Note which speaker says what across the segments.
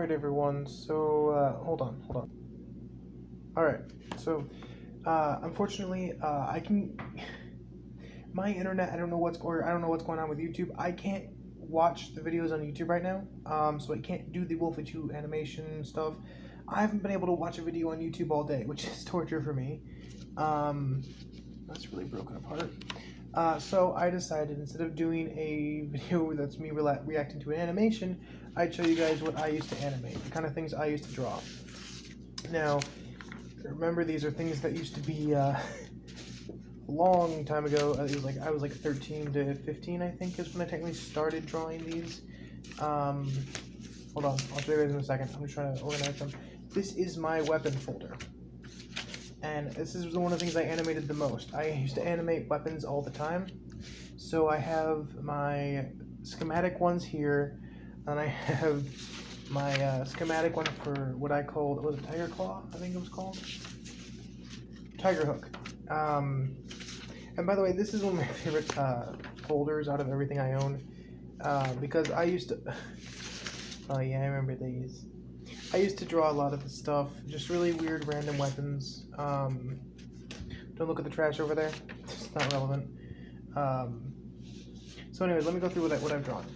Speaker 1: Alright everyone, so hold on. Alright, so unfortunately my internet, I don't know what's going on with YouTube. I can't watch the videos on YouTube right now, so I can't do the Wolfie 2 animation stuff. I haven't been able to watch a video on YouTube all day, which is torture for me. That's really broken apart. So I decided, instead of doing a video that's me reacting to an animation, I'd show you guys what I used to animate, the kind of things I used to draw. Now, remember, these are things that used to be a long time ago. I was like 13 to 15, I think, is when I technically started drawing these. Hold on, I'll show you guys in a second. I'm just trying to organize them. This is my weapon folder. And this is one of the things I animated the most. I used to animate weapons all the time. So I have my schematic ones here, and I have my schematic one for what I called, was it Tiger Claw? I think it was called? Tiger Hook. And by the way, this is one of my favorite folders out of everything I own, because I used to, oh yeah, I remember these. I used to draw a lot of the stuff, just really weird random weapons. Don't look at the trash over there, it's not relevant. So anyways, let me go through what I've drawn.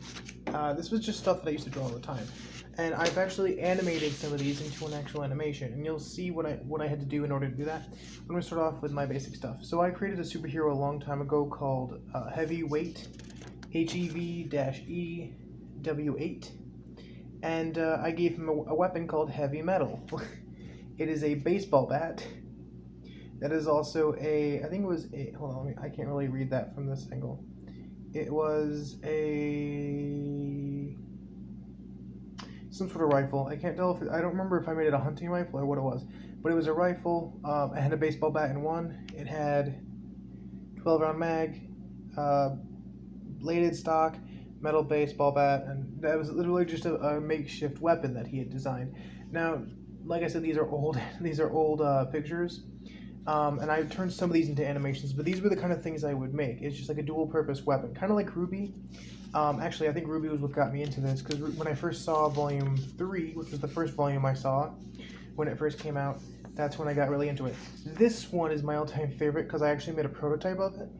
Speaker 1: This was just stuff that I used to draw all the time. And I've actually animated some of these into an actual animation, and you'll see what I had to do in order to do that. I'm going to start off with my basic stuff. So I created a superhero a long time ago called Heavyweight, HEV-EW8. And I gave him a weapon called Heavy Metal. It is a baseball bat. That is also a, I think it was a, hold on, I can't really read that from this angle. It was some sort of rifle. I can't tell I don't remember if I made it a hunting rifle or what it was. But it was a rifle. It had a baseball bat in one. It had 12-round mag, bladed stock, metal baseball bat, and that was literally just a makeshift weapon that he had designed. Now, like I said, these are old pictures, and I turned some of these into animations, but these were the kind of things I would make. It's just like a dual-purpose weapon, kind of like Ruby. Actually, I think Ruby was what got me into this, because when I first saw Volume 3, which was the first volume I saw when it first came out, that's when I got really into it. This one is my all-time favorite because I actually made a prototype of it.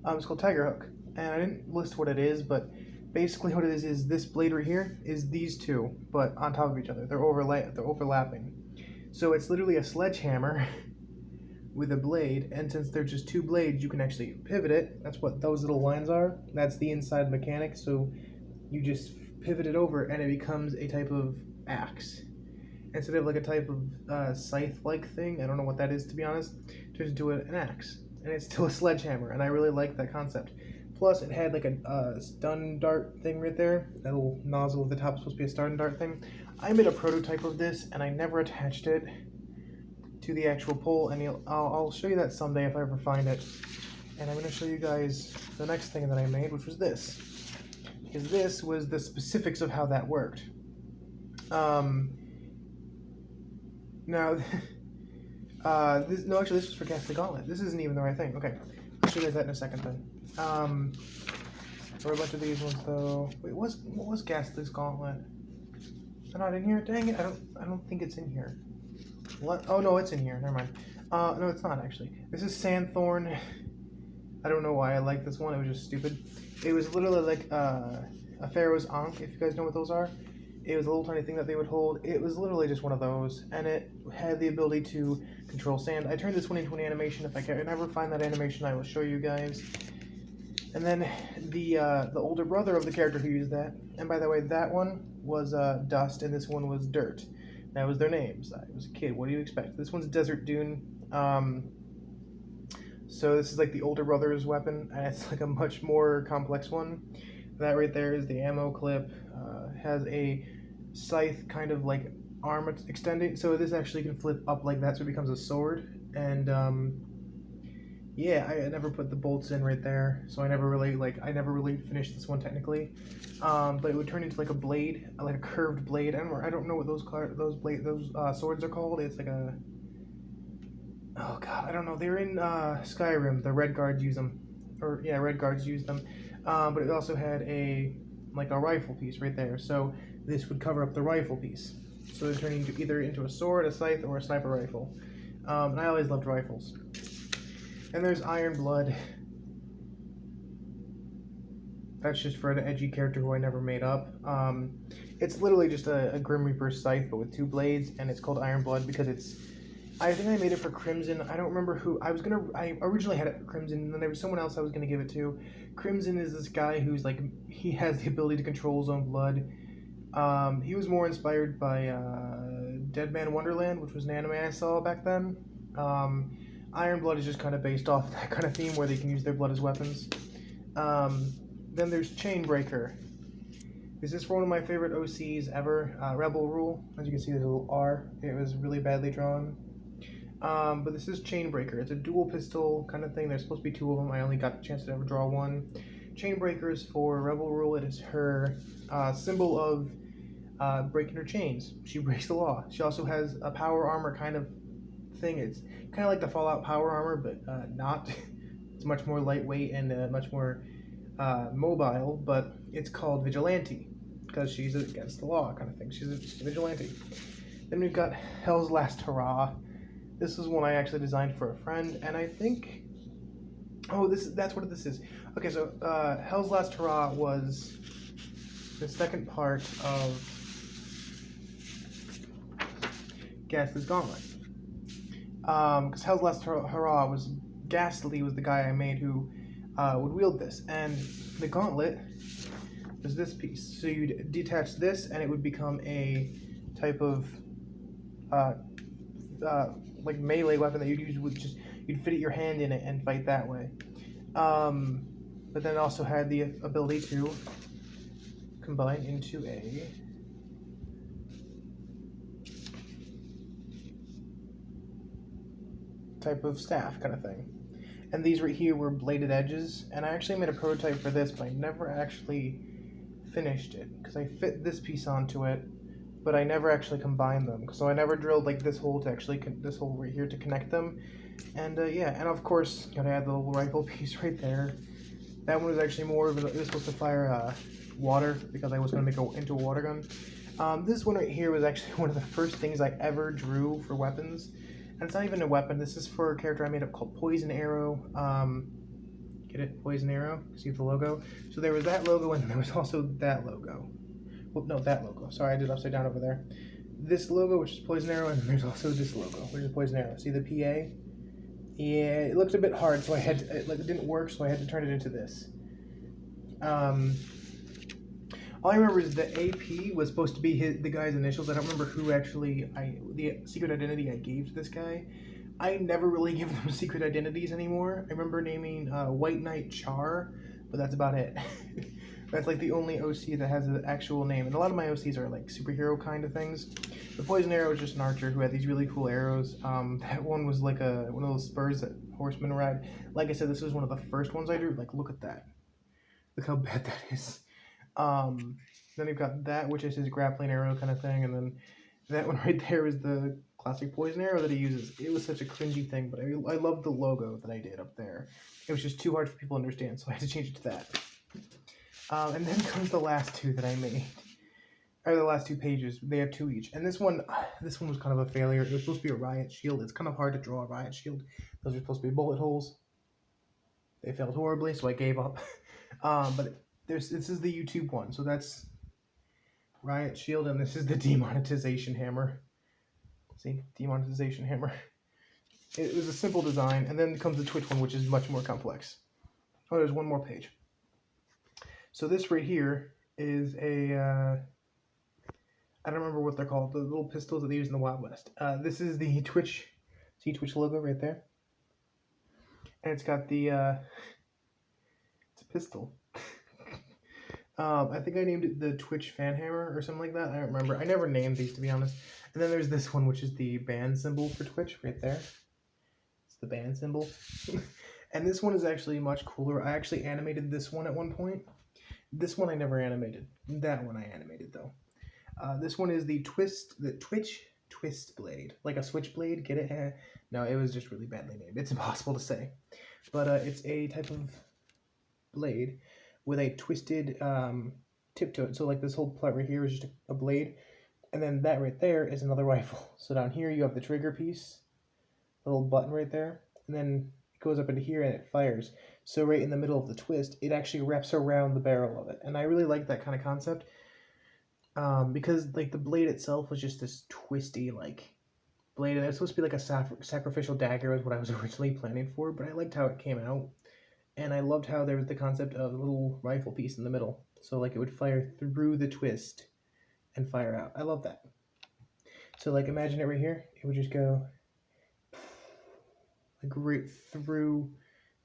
Speaker 1: It's called Tiger Hook. And I didn't list what it is, but basically what it is this blade right here is these two, but on top of each other. They're overlapping. So it's literally a sledgehammer with a blade, and since they're just two blades, you can actually pivot it. That's what those little lines are. That's the inside mechanic, so you just pivot it over and it becomes a type of axe. Instead of like a type of scythe-like thing, I don't know what that is, to be honest, it turns into an axe. And it's still a sledgehammer, and I really like that concept. Plus, it had like a stun dart thing right there. That little nozzle at the top is supposed to be a stun dart thing. I made a prototype of this, and I never attached it to the actual pole, and I'll show you that someday if I ever find it. And I'm going to show you guys the next thing that I made, which was this. Because this was the specifics of how that worked. Now, this was for Ghastly Gauntlet. This isn't even the right thing. Okay, I'll show you guys that in a second then. There were a bunch of these ones though. Wait, what was Ghastly's Gauntlet? They're not in here? Dang it, I don't think it's in here. What? Oh no, it's in here. Never mind. No, it's not actually. This is Sandthorn. I don't know why I like this one. It was just stupid. It was literally like a Pharaoh's Ankh, if you guys know what those are. It was a little tiny thing that they would hold. It was literally just one of those, and it had the ability to control sand. I turned this one into an animation. If I can ever find that animation, I will show you guys. And then the older brother of the character who used that, and by the way, that one was Dust, and this one was Dirt. That was their names. I was a kid. What do you expect? This one's Desert Dune. So this is like the older brother's weapon, and it's like a much more complex one. That right there is the ammo clip. Has a scythe kind of like arm extending, so this actually can flip up like that, so it becomes a sword. And yeah, I never put the bolts in right there, so I never really finished this one technically. But it would turn into like a blade, like a curved blade. I don't know what those swords are called. It's like a, oh god, I don't know. They're in Skyrim. The Red Guards use them, or yeah, Red Guards use them. But it also had a rifle piece right there. So this would cover up the rifle piece. So it would turn either into a sword, a scythe, or a sniper rifle. And I always loved rifles. And there's Iron Blood. That's just for an edgy character who I never made up. It's literally just a Grim Reaper scythe, but with 2 blades, and it's called Iron Blood because it's... I think I made it for Crimson. I don't remember who. I originally had it for Crimson, and then there was someone else I was gonna give it to. Crimson is this guy who's like, he has the ability to control his own blood. He was more inspired by Dead Man Wonderland, which was an anime I saw back then. Iron Blood is just kind of based off that kind of theme where they can use their blood as weapons. Then there's Chainbreaker. This is for one of my favorite OCs ever, Rebel Rule. As you can see, there's a little R. It was really badly drawn. But this is Chainbreaker. It's a dual pistol kind of thing. There's supposed to be 2 of them. I only got the chance to ever draw one. Chainbreaker is for Rebel Rule. It is her symbol of breaking her chains. She breaks the law. She also has a power armor kind of thing. It's kind of like the Fallout power armor, but not. It's much more lightweight and much more mobile, but it's called Vigilante because she's against the law kind of thing. She's a vigilante. Then we've got Hell's Last Hurrah. This is one I actually designed for a friend, and I think... Oh, that's what this is. Okay, so Hell's Last Hurrah was the second part of Ghastly's Gauntlet. Because Hell's Last Hurrah was... Ghastly was the guy I made who would wield this, and the gauntlet was this piece. So you'd detach this, and it would become a type of like melee weapon that you'd use with you'd fit your hand in it and fight that way. But then it also had the ability to combine into a type of staff kind of thing. And these right here were bladed edges, and I actually made a prototype for this, but I never actually finished it because I fit this piece onto it, but I never actually combined them. So I never drilled like this hole to actually this hole right here to connect them. And yeah, and of course gotta add the little rifle piece right there. That one was actually more of it was supposed to fire water because I was gonna make it into a water gun. This one right here was actually one of the first things I ever drew for weapons. And it's not even a weapon. This is for a character I made up called Poison Arrow. Get it? Poison Arrow? See the logo? So there was that logo, and there was also that logo. Well, no, that logo. Sorry, I did upside down over there. This logo, which is Poison Arrow, and then there's also this logo, which is Poison Arrow. See the PA? Yeah, it looked a bit hard, so I had to, it didn't work, so I had to turn it into this. All I remember is the AP was supposed to be the guy's initials. I don't remember who actually the secret identity I gave to this guy. I never really give them secret identities anymore. I remember naming White Knight Char, but that's about it. That's like the only OC that has an actual name. And a lot of my OCs are like superhero kind of things. The Poison Arrow is just an archer who had these really cool arrows. That one was like one of those spurs that horsemen ride. Like I said, this was one of the first ones I drew. Like, look at that. Look how bad that is. Then we've got that, which is his grappling arrow kind of thing, and then that one right there is the classic Poison Arrow that he uses. It was such a cringy thing, but I love the logo that I did up there. It was just too hard for people to understand, so I had to change it to that. And then comes the last 2 that I made. Or the last 2 pages. They have 2 each. And this one was kind of a failure. It was supposed to be a riot shield. It's kind of hard to draw a riot shield. Those are supposed to be bullet holes. They failed horribly, so I gave up. But this is the YouTube one, so that's Riot Shield, and this is the demonetization hammer. See? Demonetization hammer. It was a simple design, and then comes the Twitch one, which is much more complex. Oh, there's one more page. So this right here is a... I don't remember what they're called, the little pistols that they use in the Wild West. This is the Twitch... See Twitch logo right there? And it's got the... it's a pistol. I think I named it the Twitch fan hammer or something like that. I don't remember. I never named these, to be honest. And then there's this one, which is the band symbol for Twitch right there. It's the band symbol. And this one is actually much cooler. I actually animated this one at one point. This one I never animated. That one I animated, though. This one is the Twitch Twist Blade. Like a switchblade, get it? No, it was just really badly named. It's impossible to say. But it's a type of blade with a twisted tip to it. So like this whole part right here is just a blade, and then that right there is another rifle. So down here you have the trigger piece, the little button right there, and then it goes up into here and it fires. So right in the middle of the twist, it actually wraps around the barrel of it, and I really like that kind of concept, because like the blade itself was just this twisty like blade, and it was supposed to be like a sacrificial dagger, is what I was originally planning for. But I liked how it came out, and I loved how there was the concept of a little rifle piece in the middle, so like it would fire through the twist and fire out. I love that. So like imagine it right here, it would just go like right through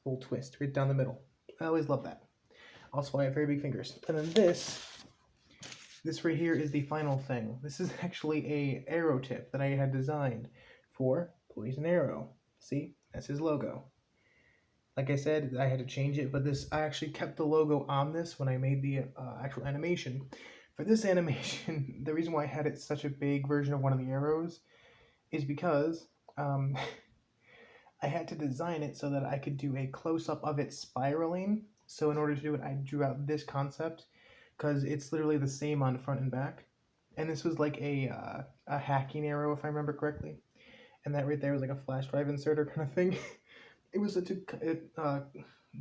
Speaker 1: the little twist, right down the middle. I always love that. Also, I have very big fingers. And then this right here is the final thing. This is actually a arrow tip that I had designed for Poison Arrow. See, that's his logo. Like I said, I had to change it, but I actually kept the logo on this when I made the actual animation. For this animation, the reason why I had it such a big version of one of the arrows is because I had to design it so that I could do a close-up of it spiraling. So in order to do it, I drew out this concept, because it's literally the same on front and back. And this was like a hacking arrow, if I remember correctly. And that right there was like a flash drive inserter kind of thing. It was such a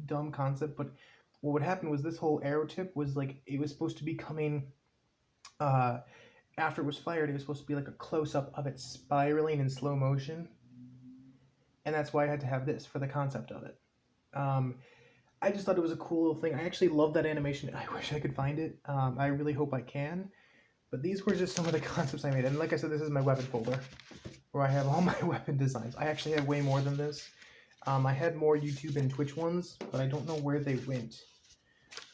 Speaker 1: dumb concept, but what would happen was this whole arrow tip was like, it was supposed to be coming, after it was fired, it was supposed to be like a close-up of it spiraling in slow motion. And that's why I had to have this for the concept of it. I just thought it was a cool little thing. I actually love that animation. I wish I could find it. I really hope I can. But these were just some of the concepts I made. And like I said, this is my weapon folder, where I have all my weapon designs. I actually have way more than this. I had more YouTube and Twitch ones, but I don't know where they went.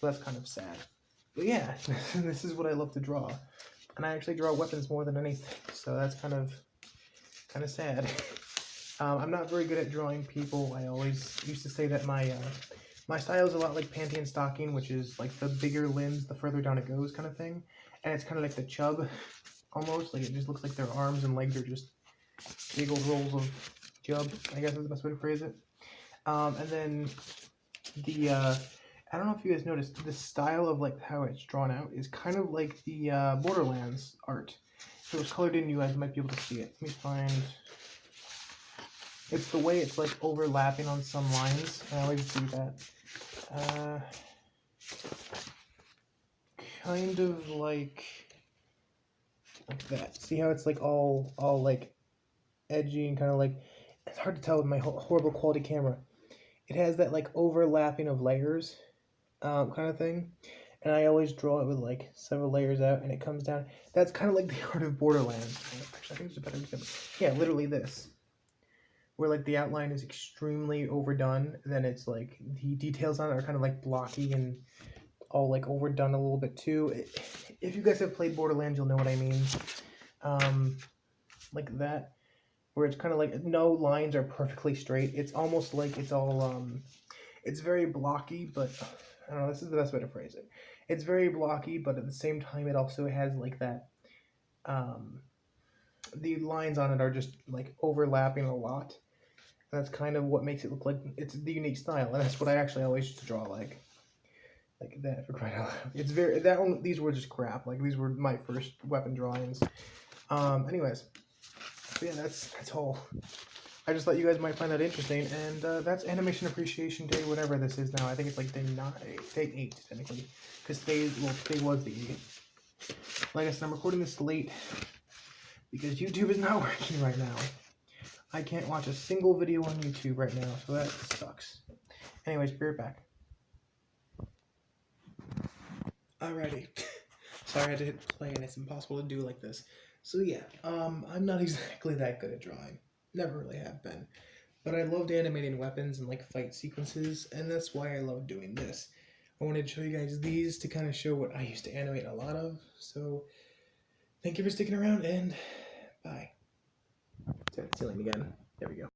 Speaker 1: So that's kind of sad. But yeah, this is what I love to draw. And I actually draw weapons more than anything. So that's kind of sad. I'm not very good at drawing people. I always used to say that my style is a lot like panty and stocking, which is like the bigger limbs, the further down it goes kind of thing. And it's kind of like the chub, almost. Like it just looks like their arms and legs are just big old rolls of chub, I guess is the best way to phrase it. And then I don't know if you guys noticed, the style of like how it's drawn out is kind of like the Borderlands art. If it was colored in, you guys might be able to see it. Let me find... It's the way it's like overlapping on some lines. I always do that. Kind of like that. See how it's like all like edgy and kind of like, it's hard to tell with my horrible quality camera. It has that like overlapping of layers, kind of thing. And I always draw it with like several layers out, and it comes down. That's kind of like the art of Borderlands. Actually, I think there's a better example. Yeah, literally this. Where like the outline is extremely overdone, then it's like the details on it are kind of like blocky and all like overdone a little bit too. If you guys have played Borderlands, you'll know what I mean. Like that, where it's kind of like no lines are perfectly straight. It's almost like it's all it's very blocky, but I don't know, this is the best way to phrase it. It's very blocky, but at the same time it also has like that the lines on it are just like overlapping a lot. That's kind of what makes it look like it's the unique style, and that's what I actually always used to draw like that, for crying out loud. It's very that one. These were just crap. Like these were my first weapon drawings. Anyways, so yeah, that's all. I just thought you guys might find that interesting, and that's Animation Appreciation Day, whatever this is now. I think it's like day 8 technically, because today was the 8th. Like I said, I'm recording this late because YouTube is not working right now. I can't watch a single video on YouTube right now, so that sucks. Anyways, be right back. Alrighty. Sorry I had to hit play and it's impossible to do like this. So yeah, I'm not exactly that good at drawing. Never really have been. But I loved animating weapons and like fight sequences, and that's why I love doing this. I wanted to show you guys these to kind of show what I used to animate a lot of. So thank you for sticking around, and bye. Start the ceiling again. There we go.